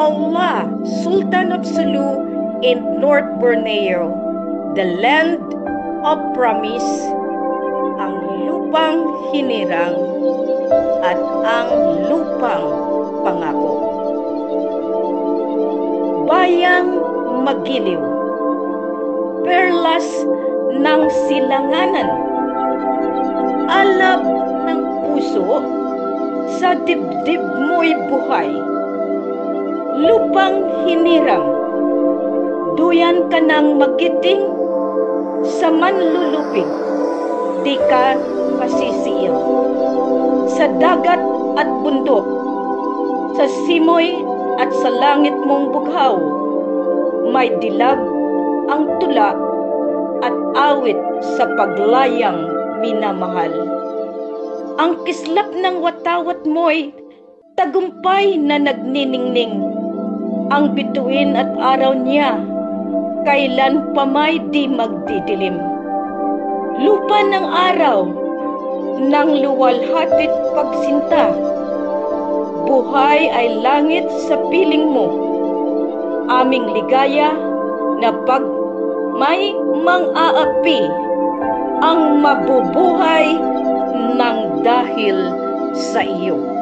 Allah, Sultan of Sulu in North Borneo, the land of promise, ang lupang hinirang at ang lupang pangako. Bayang magiliw, perlas ng silanganan, alab ng puso, sa dibdib mo'y buhay. Lupang hinirang, duyan ka ng magiting, sa manlulupig, di ka pasisiil. Sa dagat at bundok, sa simoy at sa langit mong bughaw, may dilag ang tula at awit sa paglayang minamahal. Ang kislap ng watawat mo'y tagumpay na nagniningning. Ang bituin at araw niya, kailan pa may di magdidilim. Lupa ng araw, ng luwalhatit pagsinta, buhay ay langit sa piling mo. Aming ligaya na pag may mang-aapi, ang mabubuhay ng dahil sa iyo.